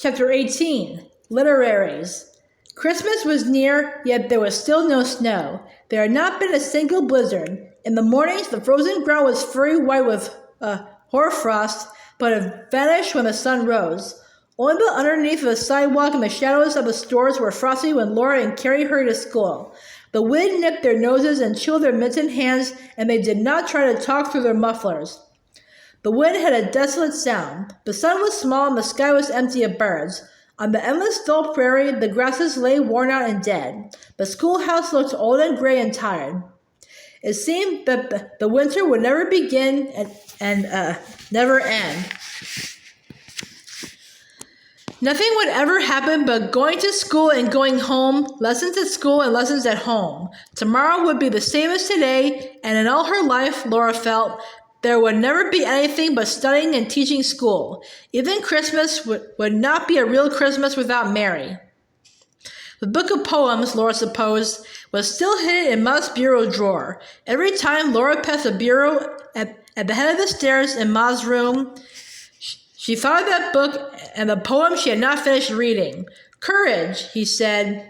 Chapter 18. Literaries. Christmas was near, yet there was still no snow. There had not been a single blizzard. In the mornings, the frozen ground was furry white with hoarfrost, but it vanished when the sun rose. Only the underneath of the sidewalk and the shadows of the stores were frosty when Laura and Carrie hurried to school. The wind nipped their noses and chilled their mittened hands, and they did not try to talk through their mufflers. The wind had a desolate sound. The sun was small and the sky was empty of birds. On the endless dull prairie, the grasses lay worn out and dead. The schoolhouse looked old and gray and tired. It seemed that the winter would never begin and never end. Nothing would ever happen but going to school and going home, lessons at school and lessons at home. Tomorrow would be the same as today, and in all her life, Laura felt, there would never be anything but studying and teaching school. Even Christmas would not be a real Christmas without Mary. The book of poems, Laura supposed, was still hidden in Ma's bureau drawer. Every time Laura passed the bureau at the head of the stairs in Ma's room, she thought of that book and the poem she had not finished reading. Courage, he said,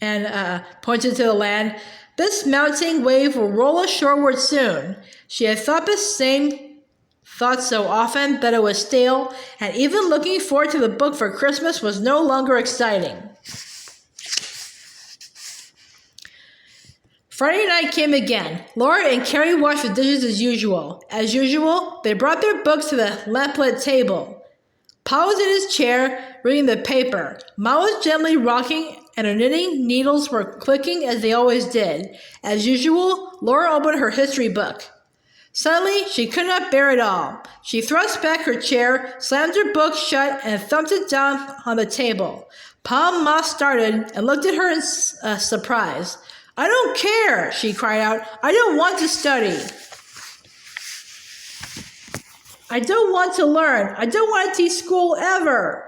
and pointed to the land. This mounting wave will roll us shoreward soon. She had thought the same thought so often that it was stale, and even looking forward to the book for Christmas was no longer exciting. Friday night came again. Laura and Carrie washed the dishes as usual. As usual, they brought their books to the lamplit table. Pa was in his chair, reading the paper. Ma was gently rocking, and her knitting needles were clicking as they always did. As usual, Laura opened her history book. Suddenly, she could not bear it all. She thrust back her chair, slammed her book shut, and thumped it down on the table. Pa and Ma started and looked at her in surprise. I don't care, she cried out. I don't want to study. I don't want to learn. I don't want to teach school ever.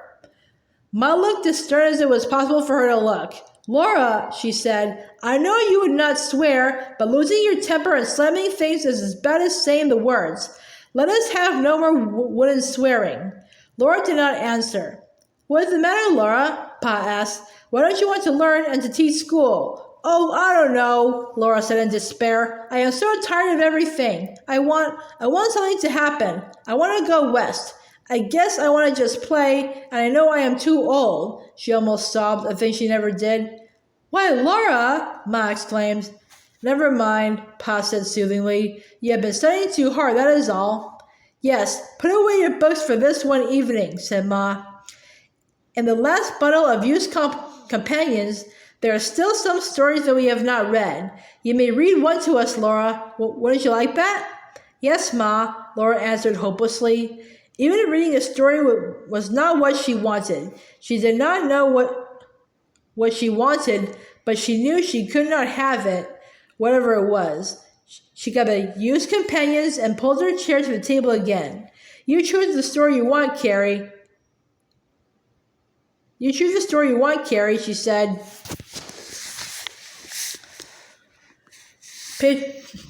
Ma looked as stern as it was possible for her to look. Laura, she said, I know you would not swear, but losing your temper and slamming things is as bad as saying the words. Let us have no more wooden swearing. Laura did not answer. What is the matter, Laura? Pa asked. Why don't you want to learn and to teach school? Oh, I don't know, Laura said in despair. I am so tired of everything. I want something to happen. I want to go west. I guess I want to just play, and I know I am too old, she almost sobbed, a thing she never did. Why, Laura, Ma exclaimed. Never mind, Pa said soothingly. You have been studying too hard, that is all. Yes, put away your books for this one evening, said Ma. In the last bundle of used companions, there are still some stories that we have not read. You may read one to us, Laura. Wouldn't you like that? Yes, Ma, Laura answered hopelessly. Even reading a story was not what she wanted. She did not know what she wanted, but she knew she could not have it, whatever it was. She got the used companions and pulled her chair to the table again. You choose the story you want, Carrie. You choose the story you want, Carrie, she said.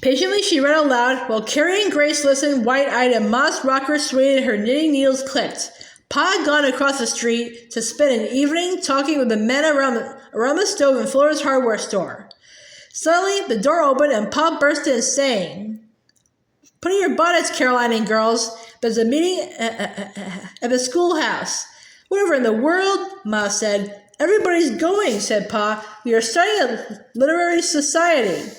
Patiently, she read aloud, while Carrie and Grace listened wide-eyed and Ma's rocker swayed and her knitting needles clicked. Pa had gone across the street to spend an evening talking with the men around the stove in Flora's hardware store. Suddenly, the door opened and Pa burst in, saying, Put on your bonnets, Caroline and girls. There's a meeting at the schoolhouse. Whatever in the world? Ma said. Everybody's going, said Pa. We are starting a literary society.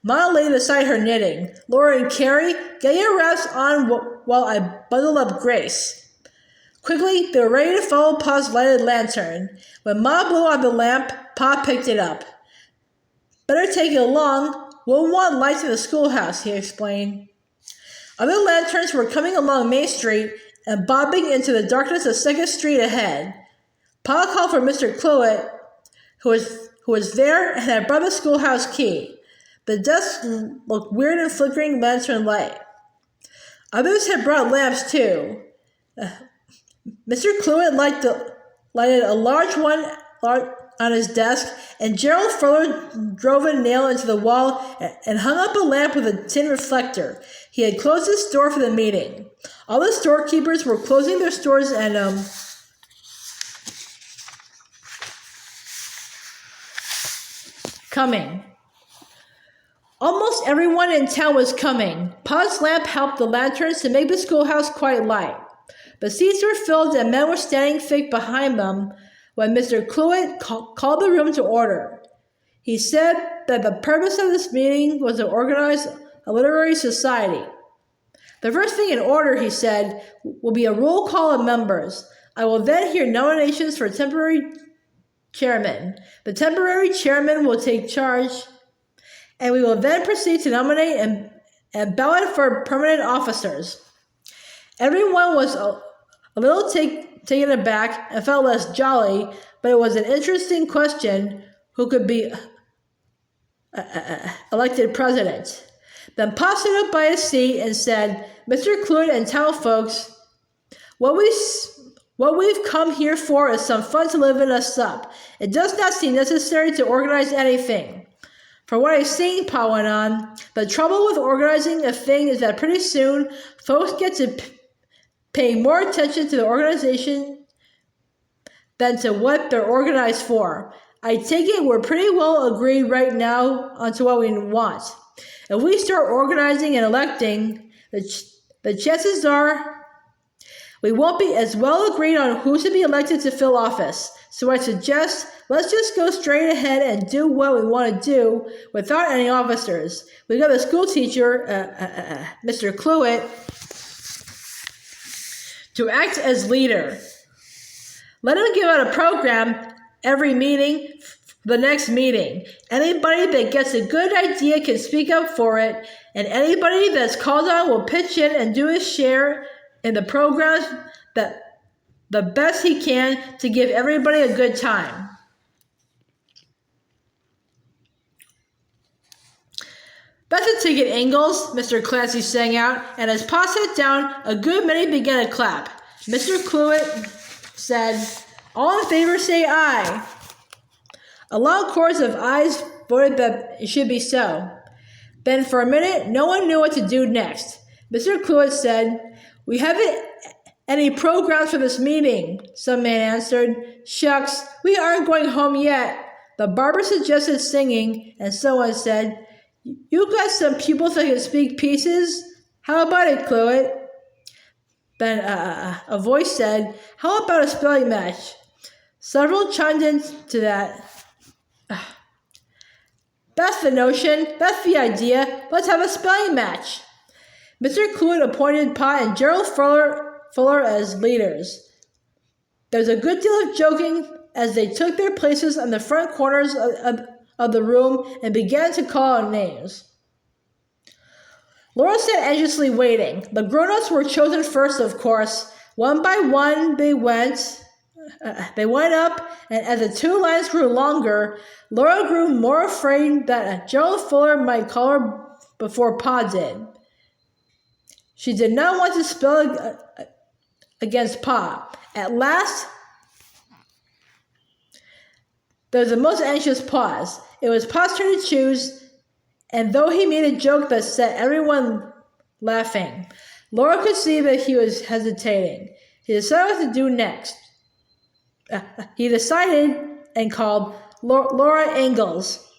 Ma laid aside her knitting. Laura and Carrie, get your wraps on while I bundle up Grace. Quickly, they were ready to follow Pa's lighted lantern. When Ma blew out the lamp, Pa picked it up. Better take it along. We'll want lights in the schoolhouse, he explained. Other lanterns were coming along Main Street and bobbing into the darkness of 2nd Street ahead. Pa called for Mr. Cluett, who was there and had brought the schoolhouse key. The desk looked weird in flickering lantern light. Others had brought lamps, too. Mr. Cluett lighted a large one on his desk, and Gerald Fuller drove a nail into the wall and hung up a lamp with a tin reflector. He had closed his store for the meeting. All the storekeepers were closing their stores and coming. Almost everyone in town was coming. Pa's lamp helped the lanterns to make the schoolhouse quite light. The seats were filled and men were standing thick behind them when Mr. Cluett called the room to order. He said that the purpose of this meeting was to organize a literary society. The first thing in order, he said, will be a roll call of members. I will then hear nominations for temporary chairman. The temporary chairman will take charge, and we will then proceed to nominate and ballot for permanent officers. Everyone was a little taken aback and felt less jolly, but it was an interesting question who could be elected president. Then Pa stood up by his seat and said, Mr. Cluett and town folks, what we've come here for is some fun to liven us up. It does not seem necessary to organize anything. For what I've seen, Pa went on, the trouble with organizing a thing is that pretty soon folks get to pay more attention to the organization than to what they're organized for. I take it we're pretty well agreed right now onto what we want. If we start organizing and electing, the chances are we won't be as well agreed on who should be elected to fill office. So I suggest let's just go straight ahead and do what we want to do without any officers. We got a school teacher, Mr. Cluett, to act as leader. Let him give out a program every meeting, the next meeting. Anybody that gets a good idea can speak up for it, and anybody that's called on will pitch in and do his share in the programs that the best he can to give everybody a good time. That's a ticket, Ingalls, Mr. Clancy sang out, and as Pa sat down, a good many began to clap. Mr. Cluett said, all in favor say aye. A loud chorus of ayes voted that it should be so. Then for a minute, no one knew what to do next. Mr. Cluett said, we haven't any programs for this meeting, some man answered. Shucks, we aren't going home yet. The barber suggested singing, and someone said, you got some pupils that can speak pieces? How about it, Cluett? Then a voice said, how about a spelling match? Several chimed in to that. That's the notion. That's the idea. Let's have a spelling match. Mr. Cluett appointed Pa and Gerald Fuller as leaders. There was a good deal of joking as they took their places on the front corners of the room and began to call out names. Laura sat anxiously waiting. The grown-ups were chosen first, of course. One by one they went up, and as the two lines grew longer, Laura grew more afraid that Gerald Fuller might call her before Pa did. She did not want to spell against Pa. At last, there was a most anxious pause. It was Pa's turn to choose, and though he made a joke that set everyone laughing, Laura could see that he was hesitating. He decided what to do next. He decided and called Laura Ingalls.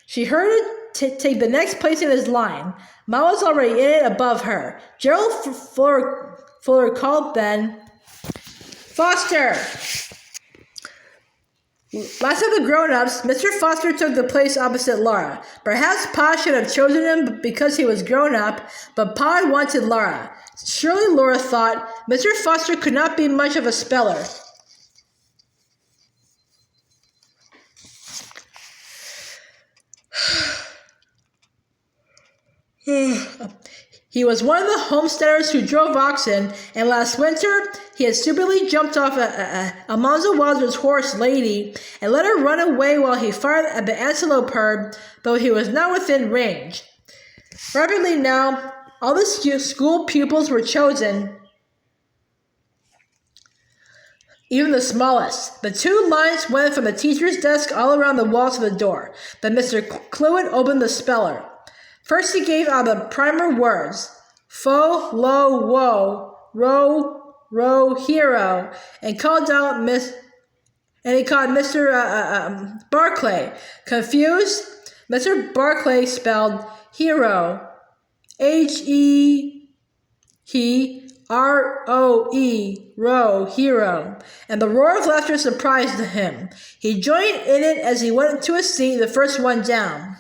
She heard it take the next place in his line. Ma was already in it above her. Gerald Fuller called then, Foster! Last of the grown-ups, Mr. Foster took the place opposite Laura. Perhaps Pa should have chosen him because he was grown-up, but Pa wanted Laura. Surely, Laura thought, Mr. Foster could not be much of a speller. He was one of the homesteaders who drove oxen, and last winter he had stupidly jumped off Almanzo Wilder's horse, Lady, and let her run away while he fired at the antelope herd, though he was not within range. Rapidly now, all the school pupils were chosen. even the smallest. The 2 lines went from the teacher's desk all around the wall to the door. Then Mr. Cluett opened the speller. First he gave out the primer words, fo, lo, wo, ro, ro, hero, and called out he called Mr. Barclay. Confused, Mr. Barclay spelled hero, H-E-R-O-E, row, hero, and the roar of laughter surprised him. He joined in it as he went to his seat, the first one down.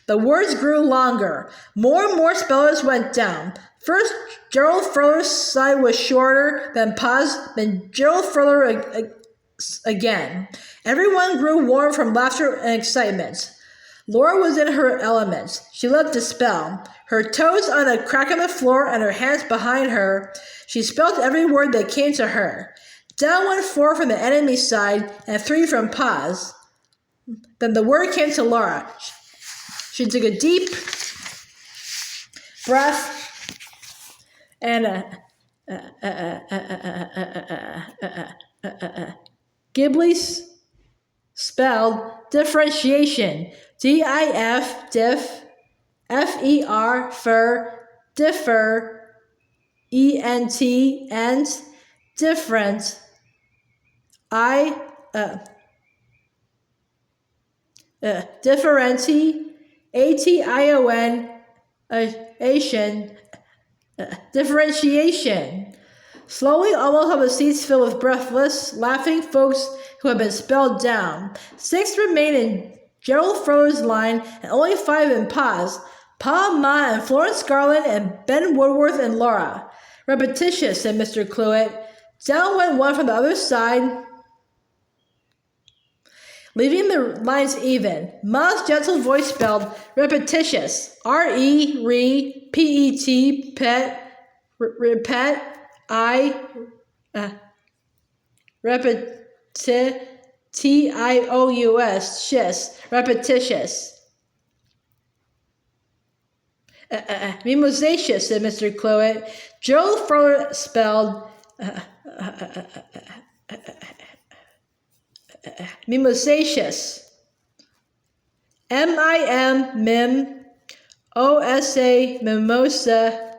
The words grew longer. More and more spellers went down. First, Gerald Furler's side was shorter, then paused, then Gerald Furler again. Everyone grew warm from laughter and excitement. Laura was in her element. She loved to spell. Her toes on a crack on the floor and her hands behind her, she spelled every word that came to her. Down went 4 from the enemy side and 3 from Paz. Then the word came to Laura. She took a deep breath and Ghibli spelled differentiation. D-I-F, diff, F-E-R, fur, differ, E-N-T, and different, differenti, A-T-I-O-N, Asian, differentiation. Slowly, almost all the seats filled with breathless, laughing folks who had been spelled down. 6 remained in Gerald Furler's line, and only 5 in Pa's. Pa, Ma, and Florence Garland, and Ben Woodworth and Laura. Repetitious, said Mr. Cluett. Down went 1 from the other side, leaving the lines even. Ma's gentle voice spelled repetitious. R-E, re, P-E-T, pet, repet, T-I-O-U-S, shis, repetitious. Mimosacious, said Mr. Cluett. Gerald Furler spelled mimosacious. M-I-M, mim, O-S-A, mimosa,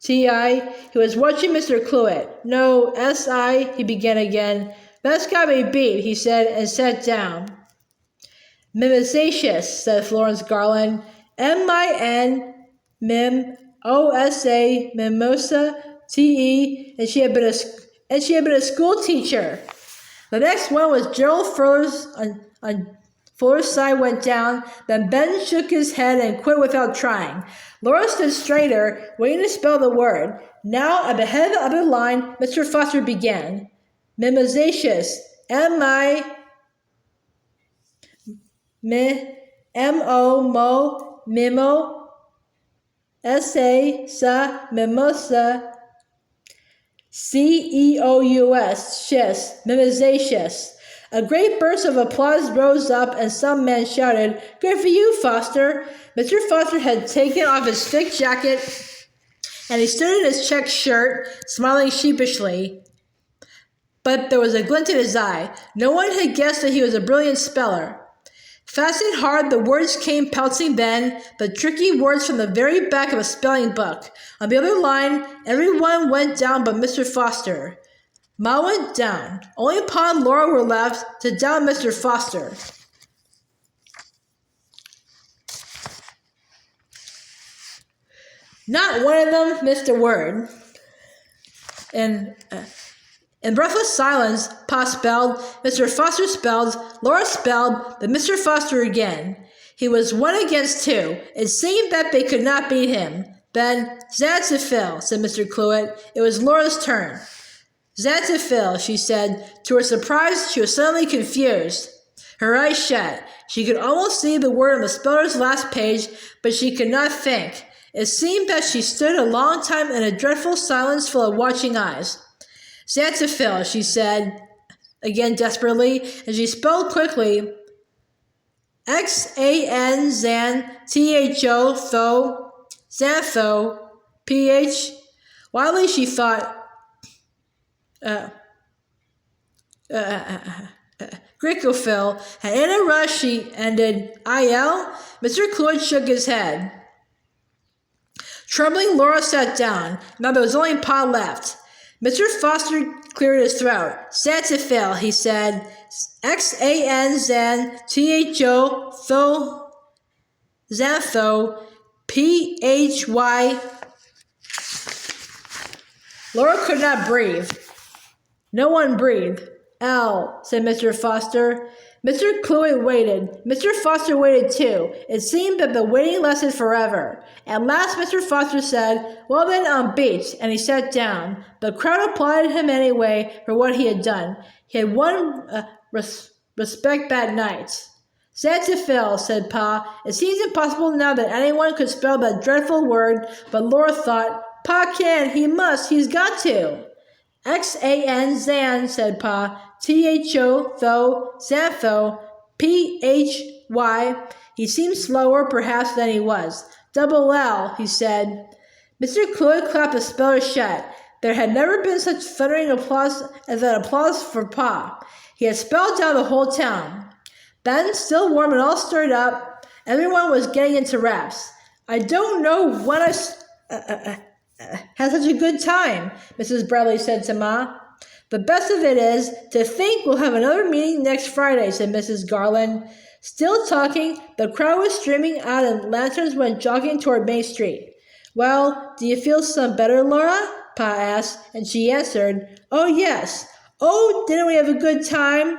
T-I. He was watching Mr. Cluett. No, S-I, he began again. That's got me beat, he said, and sat down. Mimosacious, said Florence Garland. M-I-N, mim, O-S-A, mimosa, T-E, and she had been a school teacher. The next one was Gerald Furler's on Furler's side went down, then Ben shook his head and quit without trying. Laura stood straighter, waiting to spell the word. Now, at the head of the other line, Mr. Foster began. Mimosacious, M-O, mimo, S-A, sa, mimosa, C-E-O-U-S, shis, mimosacious. A great burst of applause rose up, and some men shouted, "Good for you, Foster!" Mr. Foster had taken off his thick jacket, and he stood in his check shirt, smiling sheepishly. But there was a glint in his eye. No one had guessed that he was a brilliant speller. Fast and hard, the words came pelting then, the tricky words from the very back of a spelling book. On the other line, everyone went down but Mr. Foster. Ma went down. Only Pa and Laura were left to down Mr. Foster. Not one of them missed a word. In breathless silence, Pa spelled, Mr. Foster spelled, Laura spelled, then Mr. Foster again. He was 1 against 2. It seemed that they could not beat him. Then, Xantiphil, said Mr. Cluett. It was Laura's turn. Xantiphil, she said. To her surprise, she was suddenly confused. Her eyes shut. She could almost see the word on the speller's last page, but she could not think. It seemed that she stood a long time in a dreadful silence full of watching eyes. Xantiphil, she said, again desperately, and she spelled quickly, X-A-N, Zan, T-H-O, Tho, Xantho, P-H. Wildly she thought, Grickophil, and in a rush she ended, I.L.? Mr. Cloyd shook his head. Trembling, Laura sat down. Now there was only Pa left. Mr. Foster cleared his throat. Xanthophyll, he said. X-A-N-T-H-O, Xantho, P-H-Y. Laura could not breathe. No one breathed. L, said Mr. Foster. Mr. Cluey waited. Mr. Foster waited too. It seemed that the waiting lasted forever. At last Mr. Foster said, well then, beach, and he sat down. The crowd applauded him anyway for what he had done. He had won respect that night. Xanthophyll, said Pa. It seems impossible now that anyone could spell that dreadful word, but Laura thought, Pa can, he must, he's got to. X-A-N, Zan, said Pa. T-H-O, Xantho, P-H-Y. He seemed slower, perhaps, than he was. Double L, he said. Mr. Cloyd clapped the speller shut. There had never been such thundering applause as that applause for Pa. He had spelled down the whole town. Then, still warm and all stirred up, everyone was getting into raps. I don't know when I had such a good time, Mrs. Bradley said to Ma. The best of it is, to think we'll have another meeting next Friday, said Mrs. Garland. Still talking, the crowd was streaming out and lanterns went jogging toward Main Street. Well, do you feel some better, Laura? Pa asked, and she answered, oh yes. Oh, didn't we have a good time?